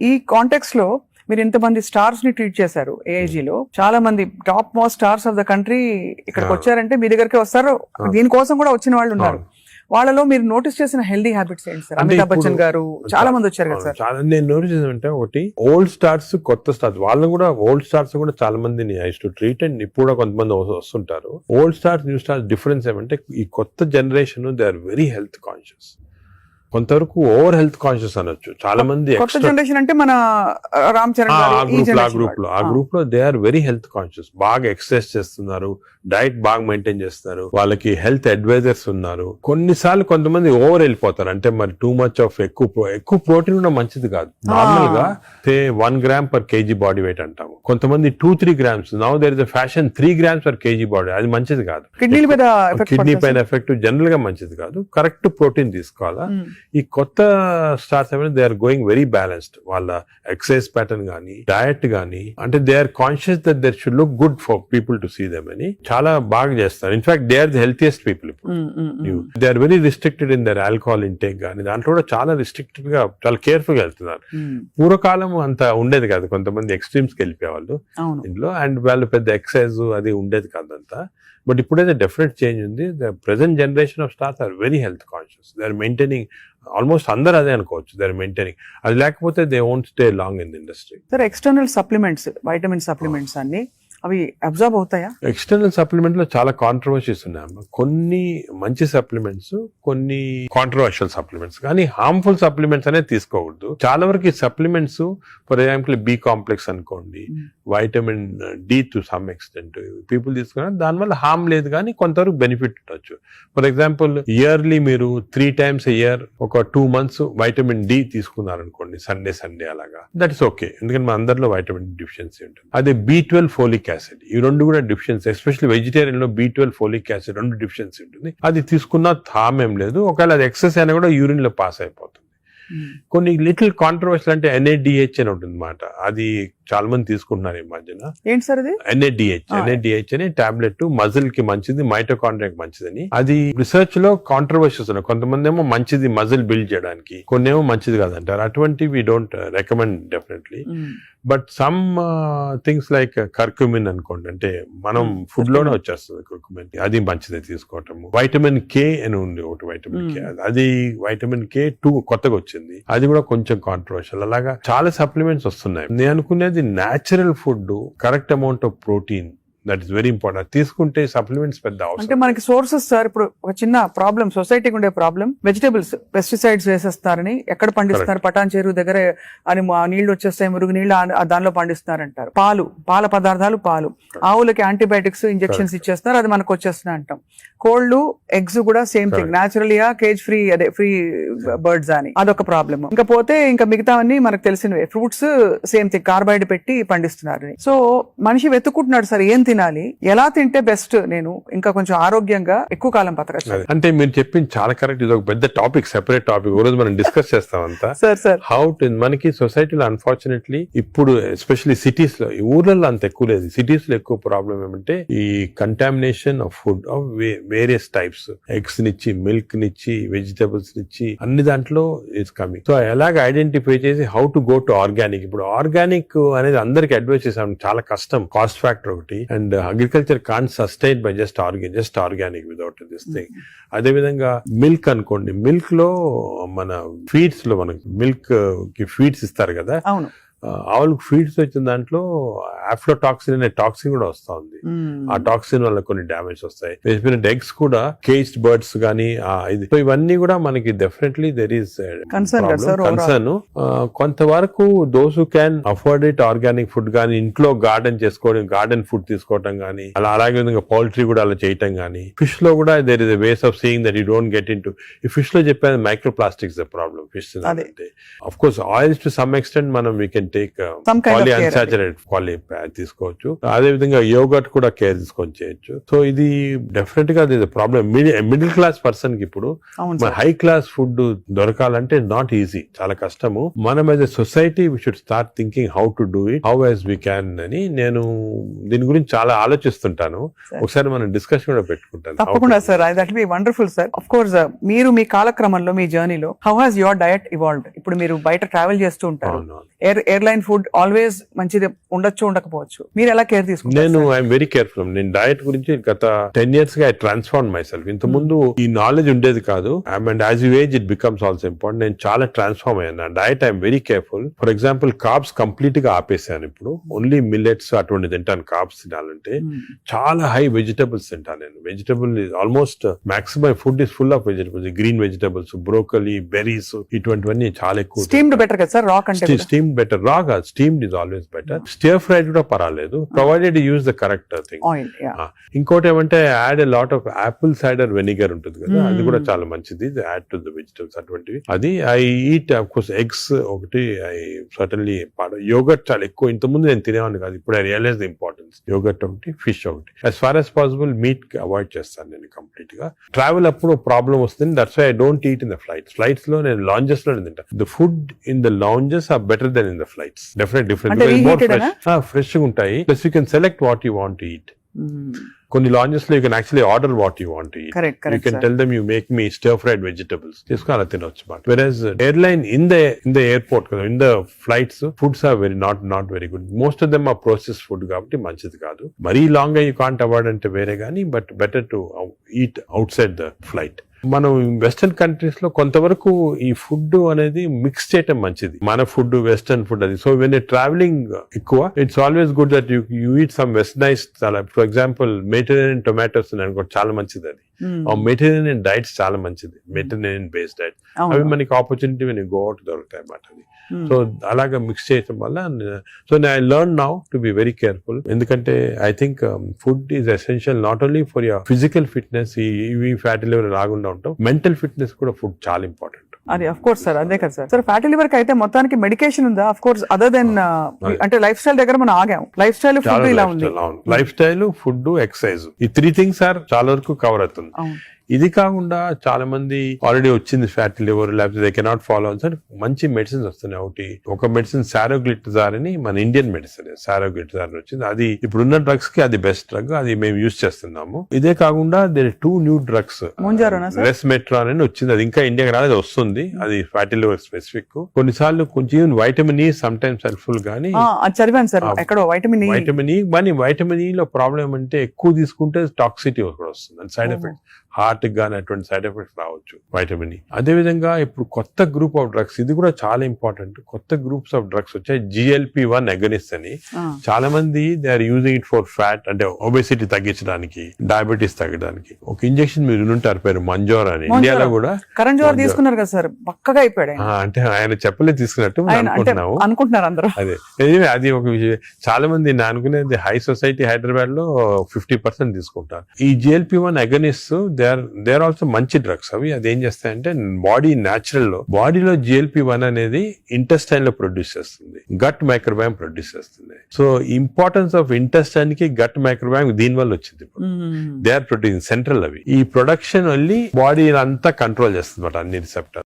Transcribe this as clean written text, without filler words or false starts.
ఈ కాంటెక్స్ లో మీరు ఇంతమంది స్టార్స్ ని ట్రీట్ చేశారు ఏఐజీలో, చాలా మంది top most stars of the country ఇక్కడికి వచ్చారంటే మీ దగ్గరికి వస్తారు, దీనికోసం కూడా వచ్చిన వాళ్ళు ఉన్నారు. వాళ్ళలో మీరు నోటీస్ చేసిన హెల్దీ హ్యాబిట్స్ ఏంటి సార్? అమితాబ్ బచ్చన్ గారు చాలా మంది వచ్చారు కదా సార్. చాలా నేను నోటీస్ చేసానంటే, ఒకటి ఓల్డ్ స్టార్స్, కొత్త స్టార్స్, వాళ్ళు కూడా ఓల్డ్ స్టార్స్ కూడా చాలా మందిని ఐ టు ట్రీట్ అండ్ ఇప్పుడు కూడా కొంతమంది వస్తుంటారు. Old stars, new stars difference ఏమంటే, ఈ కొత్త generation they are very health conscious, కొంతవరకు ఓవర్ హెల్త్ కాన్షియస్ అనొచ్చు. చాలా మంది కొత్త జనరేషన్ అంటే మన రామ్ చరణ్ ఆ గ్రూప్ లో they are very health conscious, బాగా ఎక్సర్సైజ్ చేస్తున్నారు, డైట్ బాగా మెయింటైన్ చేస్తున్నారు, వాళ్ళకి హెల్త్ అడ్వైజర్స్ ఉన్నారు. కొన్నిసార్లు కొంతమంది ఓవర్ వెళ్ళిపోతారు, అంటే మరి టూ మచ్ ఆఫ్ ఎక్కువ ప్రోటీన్ కూడా మంచిది కాదు. నార్మల్ గా 1 gram per kg body weight అంటాము, కొంతమంది 2-3 grams. Now there is a fashion 3 grams per kg body, అది మంచిది కాదు. కిడ్నీ పైన ఎఫెక్ట్ జనరల్ గా మంచిది కాదు. కరెక్ట్ ప్రోటీన్ తీసుకోవాలా. ఈ కొత్త స్టార్స్ ఏమైనా they are going very balanced, వాళ్ళ ఎక్సర్సైజ్ ప్యాటర్న్ గానీ, డయట్ గానీ, అంటే they are conscious that there should look good for people to see them అని చాలా బాగా చేస్తారు. In fact they are the healthiest people. ఇప్పుడు they are very restricted in their alcohol intake గానీ, దాంట్లో కూడా చాలా రిస్ట్రిక్టెడ్ గా, చాలా కేర్ఫుల్ గా వెళ్తున్నారు. పూర్వకాలం అంత ఉండేది కాదు, కొంతమంది ఎక్స్ట్రీమ్స్ కి వెళ్ళిపోయేవాళ్ళు ఇంట్లో, అండ్ వాళ్ళు పెద్ద ఎక్సర్సైజ్ అది ఉండేది కాదంతా. బట్ ఇప్పుడైతే డెఫినెట్ చేంజ్ ఉంది. The present generation of stars are very health conscious, they are maintaining, almost అందరూ అదే అనుకోవచ్చు, దే ఆర్ మెయింటైనింగ్. అది లేకపోతే they won't stay long in the industry. Sir, external supplements, vitamin supplements అన్ని అవి observe అవుతాయా? External supplement లో చాలా కాంట్రవర్సీస్ ఉన్నాయి. కొన్ని మంచి సప్లిమెంట్స్, కొన్ని కాంట్రవర్షియల్ సప్లిమెంట్స్, కానీ హార్మ్ఫుల్ సప్లిమెంట్స్ అనేది తీసుకోకూడదు. చాలా వరకు ఈ supplements, for example B complex అనుకోండి, vitamin D to some extent people తీసుకున్నారు, దానివల్ల హార్మ్ లేదు కానీ కొంతవరకు బెనిఫిట్ ఉండొచ్చు. ఫర్ ఎగ్జాంపుల్ ఇయర్లీ మీరు 3 times a year ఒక 2 months వైటమిన్ డి తీసుకున్నారనుకోండి, సండే అలాగా, దట్ ఇస్ ఓకే, ఎందుకంటే మన అందరిలో వైటమిన్ డిఫిషియన్సీ ఉంటుంది. అదే B12 ఫోలిక్ యాసిడ్, ఈ రెండు కూడా డిఫిషియన్సీ, ఎస్పెషల్లీ వెజిటేరియన్ లో B12 ఫోలిక్ యాసిడ్ రెండు డిఫిషియన్సీ ఉంటుంది. అది తీసుకున్నా హార్మ్ ఏం లేదు, ఒకవేళ అది ఎక్సెస్ అయినా కూడా యూరిన్ లో పాస్ అయిపోతుంది. కొన్ని లిటిల్ కాంట్రవర్షియల్ అంటే NADH అని ఉంటుంది అన్నమాట, అది చాలా మంది తీసుకుంటున్నారు ఈ మధ్యన. ఏంటి సార్ అది? NADH అని టాబ్లెట్, మజిల్ కి మంచిది, మైటోకాండ్రియాకి మంచిదని. అది రిసర్చ్ లో కాంట్రవర్షియస్ ఉన్నాయి. కొంతమంది ఏమో మంచిది మజిల్ బిల్డ్ చేయడానికి, కొన్ని ఏమో మంచిది కాదంటారు. అటువంటి we don't recommend definitely. But some things like curcumin అనుకోండి, అంటే మనం ఫుడ్ లోనే వచ్చేస్తుంది కర్క్యూమిన్, అది మంచిది తీసుకోవటం. వైటమిన్ K అని ఉంది ఒకటి, వైటమిన్ K, అది వైటమిన్ K2 కొత్తగా వచ్చింది, అది కూడా కొంచెం కాంట్రవర్షియల్. అలాగా చాలా సప్లిమెంట్స్ వస్తున్నాయి. నేను అనుకునేది natural food, correct amount of protein, that is very important. తీసుకుంటే సప్లిమెంట్స్ పెద్ద అవసరం. అంటే మనకి సోర్సెస్ సార్, ఇప్పుడు ఒక చిన్న ప్రాబ్లం, సొసైటీకి ఉండే ప్రాబ్లం, వెజిటబుల్స్ పెస్టిసైడ్స్ వేసేస్తారని, ఎక్కడ పండిస్తున్నారు, పటాన్ చెరువు దగ్గర అని నీళ్లు వచ్చేస్తాయి, మురుగు నీళ్లు దానిలో పండిస్తున్నారంటారు. పాల పదార్థాలు, ఆవులకి యాంటీబయాటిక్స్ ఇంజెక్షన్స్ ఇచ్చేస్తున్నారు, అది మనకు వచ్చేస్తున్నాయి అంటాం. కోళ్లు, ఎగ్స్ కూడా సేమ్ థింగ్, న్యాచురల్ గా కేజ్ ఫ్రీ, అదే ఫ్రీ బర్డ్స్ అని, అదొక ప్రాబ్లమ్. ఇంకా పోతే ఇంకా మిగతావన్నీ మనకు తెలిసినవే, ఫ్రూట్స్ సేమ్ థింగ్, కార్బైడ్ పెట్టి పండిస్తున్నారు. సో మనిషి వెతుక్కుంటున్నాడు సార్ ఏం తినాలి, ఎలా తింటే బెస్ట్, నేను ఇంకా కొంచెం ఆరోగ్యంగా ఎక్కువ కాలం బతకచ్చు. అంటే మీరు చెప్పింది చాలా కరెక్ట్. ఇది ఒక పెద్ద టాపిక్, సెపరేట్ టాపిక్, ఓ రోజు మనం డిస్కస్ చేస్తాం అంతా. సార్ హౌ టు, మనకి సొసైటీలో అన్ఫార్చునేట్లీ ఇప్పుడు ఎస్పెషల్లీ సిటీస్ లో, ఊర్లలో అంత ఎక్కువ లేదు, సిటీస్ లో ఎక్కువ ప్రాబ్లం ఏమంటే ఈ contamination of food of various types, eggs నిచ్చి, మిల్క్ నిచ్చి, వెజిటబుల్స్ నిచ్చి, అన్ని దాంట్లో ఇట్స్ కమింగ్. సో ఎలాగ ఐడెంటిఫై చేసి how to go to organic. ఇప్పుడు ఆర్గానిక్ అనేది అందరికి అడ్వైస్ చేసాం, చాలా కష్టం, కాస్ట్ ఫ్యాక్టర్ ఒకటి, and agriculture can't sustain by just organic without this thing. అదే విధంగా మిల్క్ అనుకోండి, మిల్క్ లో మన ఫీడ్స్ లో మనకి మిల్క్ కి ఫీడ్స్ ఇస్తారు కదా, ఆవులకు ఫీడ్స్ వచ్చిన దాంట్లో ఆఫ్లోటాక్సిన్ అనే టాక్సిన్ కూడా వస్తా ఉంది. ఆ టాక్సిన్ వల్ల కొన్ని డ్యామేజ్ వస్తాయి. ఎగ్స్ కూడా కేజ్డ్ బర్డ్స్ గానీ, సో ఇవన్నీ కూడా మనకి డెఫినెట్లీ దెర్ ఈస్ కన్సర్న్. కొంతవరకు those who can afford it, organic food గానీ, ఇంట్లో గార్డెన్ చేసుకోవడం, గార్డెన్ ఫుడ్ తీసుకోవడం గానీ, అలాగే విధంగా పౌల్ట్రీ కూడా అలా చేయటం గానీ, ఫిష్ లో కూడా there is a ways of seeing that you don't get in to. ఈ ఫిష్ లో చెప్పేది microplastics the problem. Fish అంటే of course oils to some extent మనం we can take Some kind of poly care. Unsaturated poly తీసుకోవచ్చు. అదే విధంగా yoghurt కూడా care తీసుకొని చేయొచ్చు. సో ఇది డెఫినెట్ గా ప్రాబ్లం మిడిల్ క్లాస్ పర్సన్ కి ఇప్పుడు అవును మన సార్. హై క్లాస్ ఫుడ్ దొరకాలంటే నాట్ ఈజీ, చాలా కష్టము. మనం as a society we should start thinking how to do it, how as we can అని నేను దీని గురించి చాలా ఆలోచిస్తుంటాను. Sir. ఒకసారి మనం డిస్కషన్ కూడా పెట్టుకుంటాను. తప్పకుండా sir, that be wonderful sir. Of course మీరు మీ కాలక్రమంలో మీ జర్నీలో how has your diet evolved? ఇప్పుడు మీరు బయట ట్రావెల్ చేస్తూ ఉంటారు, ఎయిర్లైన్ ఫుడ్ ఆల్వేస్ మంచిది ఉండొచ్చు ఉండకపోవచ్చు, మీరు ఎలా కేర్ తీసుకుంటారు? నేను ఐఎమ్ వెరీ కేర్ఫుల్. నేను డయట్ గురించి గత 10 years గా ఐ ట్రాన్స్ఫార్మ్ మై సెల్ఫ్. ఇంత ముందు ఈ నాలెడ్జ్ ఉండేది కాదు. And as you age it becomes also important. నేను చాలా ట్రాన్స్ఫార్మ్ అయ్యాను. నా diet I'm very careful. For example carbs complete గా ఆపేసాను. ఇప్పుడు ఓన్లీ మిల్లెట్స్ అటువంటి తింటాను. కార్బ్స్ తినాలంటే చాలా హై వెజిటబుల్స్ తింటాను నేను. Vegetable almost maximum food is full of vegetables, green vegetables, broccoli, berries, ఇటువంటివన్నీ చాలా ఎక్కువ. స్టీమ్డ్ బెటర్ కదా సార్, రా కంటే? స్టీమ్ బెటర్, రా కాదు, steamed is always better. Stir fried కూడా పర్వాలేదు, provided use the correct thing. Oil. ఇంకోటి ఏమంటే add a lot of Apple cider vinegar ఉంటుంది కదా, అది కూడా చాలా మంచిది. యాడ్ టు ద వెజిటబుల్స్ అటువంటివి. అది I eat of course eggs ఒకటి. ఐ సర్టన్లీ యోగట్ చాలా ఎక్కువ. ఇంతకుముందు నేను తినేవాడిని కాదు, ఇప్పుడు I realise the importance. Yogurt ఒకటి, ఫిష్ ఒకటి. As far as possible meat avoid చేస్తాను నేను కంప్లీట్ గా. ట్రావెల్ అప్పుడు ప్రాబ్లం వస్తుంది. That's why I don't eat in the flights లో నేను లాంజెస్ లో తింటాను. The food in the lounges are better than in the flights. Definite different, fresh గా ఉంటాయి. Plus you can select what you want to eat. కొన్ని lounges లో you can actually order what you want to eat. You can tell them you make me stir fried vegetables, తీసుకుని అలా తినొచ్చు. Versus airline in the airport కదా, in the flights foods are very not very good. Most of them are process food కాబట్టి మంచిది కాదు. మరీ long you can't avoid అంటే వేరే కానీ, but better to eat out side the flight. మనం western countries లో కొంతవరకు ఈ ఫుడ్ అనేది మిక్స్ చేయటం మంచిది. మన ఫుడ్ వెస్టర్న్ ఫుడ్ అది. సో వెన్ ట్రావెలింగ్ ఎక్కువ, it's always good that you eat some westernise. For example Mediterranean tomatoes అనుకోండి, చాలా మంచిది అది. మెడిటరేనియన్ డైట్స్ చాలా మంచిది, మెడిటరేనియన్ బేస్డ్ డైట్. అవి మనకి opportunity when you go out దొరుకుతాయి అన్నమాట. అది సో అలాగా మిక్స్ చేయటం వల్ల, so I learn now to be very careful. ఎందుకంటే I think food is essential not only for your physical fitness, ఈ ఫ్యాటీ లివర్ రాకుండా ఉంటాం, మెంటల్ ఫిట్నెస్ కూడా ఫుడ్ చాలా ఇంపార్టెంట్. అది అఫ్ కోర్స్ సార్, అదే కదా సార్. సార్ ఫ్యాటీ లివర్ కి అయితే మొత్తానికి మెడికేషన్ ఉందా? అఫ్ కోర్స్ అదర్ దెన్ అంటే లైఫ్ స్టైల్ దగ్గర మనం ఆగాం. లైఫ్ స్టైల్ ఫుడ్ ఇలా ఉంది. లైఫ్ స్టైల్, ఫుడ్, ఎక్సర్సైజ్, ఈ 3 things ఆర్ చాలా వరకు కవర్ అవుతుంది. ఇది కాకుండా చాలా మంది ఆల్రెడీ వచ్చింది ఫ్యాటీ లివర్, లేకపోతే దే కెనాట్ ఫాలో అని మంచి మెడిసిన్స్ వస్తున్నాయి. ఒక మెడిసిన్ సారోగ్లిటజార్ అని, మన ఇండియన్ మెడిసిన్ సారోగ్లిటజార్ వచ్చింది. అది ఇప్పుడున్న డ్రగ్స్ కి అది బెస్ట్ డ్రగ్, అది మేము యూజ్ చేస్తున్నాము. ఇదే కాకుండా దేర్ 2 new drugs, రెస్మెట్రాన్ అని వచ్చింది. అది ఇంకా ఇండియాకి రాలేదు, వస్తుంది. అది ఫ్యాటీ లివర్ స్పెసిఫిక్. కొన్నిసార్లు కొంచెం vitamin E some times helpful గానీ, చదివాను సార్ ఎక్కడో వైటమిన్ ఈ. కానీ వైటమిన్ ఈ లో ప్రాబ్లం అంటే ఎక్కువ తీసుకుంటే టాక్సిటీ కూడా వస్తుంది, సైడ్ ఎఫెక్ట్. హార్ట్ గానీ అటువంటి సైడ్ ఎఫెక్ట్స్ రావచ్చు వైటమిన్ ఈ. అదే విధంగా ఇప్పుడు కొత్త గ్రూప్ ఆఫ్ డ్రగ్స్, ఇది కూడా చాలా ఇంపార్టెంట్. కొత్త గ్రూప్స్ ఆఫ్ డ్రగ్స్ వచ్చాయి, GLP-1 అగనిస్ట్ అని. చాలా మంది they are using it for fat, అంటే ఒబెసిటీ తగ్గించడానికి, డయాబెటీస్ తగ్గడానికి. ఒక ఇంజెక్షన్ మీరు వినుంటారు, పేరు మంజోర్ అని. ఇండియాలో కూడా కరణ్ జోహర్ తీసుకున్నారు కదా సార్, పక్కగా అయిపోయాడు. అంటే ఆయన చెప్పలేదు తీసుకున్నట్టు అనుకుంటున్నారు అందరూ. అదే అది ఒక విషయం. చాలా మంది నేను అనుకునేది హై సొసైటీ హైదరాబాద్ లో 50% తీసుకుంటారు. ఈ GLP-1 agonist they are also మంచి డ్రగ్స్. అవి అది ఏం చేస్తాయంటే బాడీ న్యాచురల్ లో, బాడీలో GLP-1 అనేది ఇంటెస్టైన్ లో ప్రొడ్యూస్ చేస్తుంది, గట్ మైక్రోబయామ్ ప్రొడ్యూస్ చేస్తుంది. సో ఇంపార్టెన్స్ ఆఫ్ ఇంటెస్టైన్ కి గట్ మైక్రోబయామ్ దీని వల్ల వచ్చింది. They are producing central. అవి ఈ ప్రొడక్షన్ వల్ల బాడీ అంతా కంట్రోల్ చేస్తుంది అన్ని రిసెప్టర్.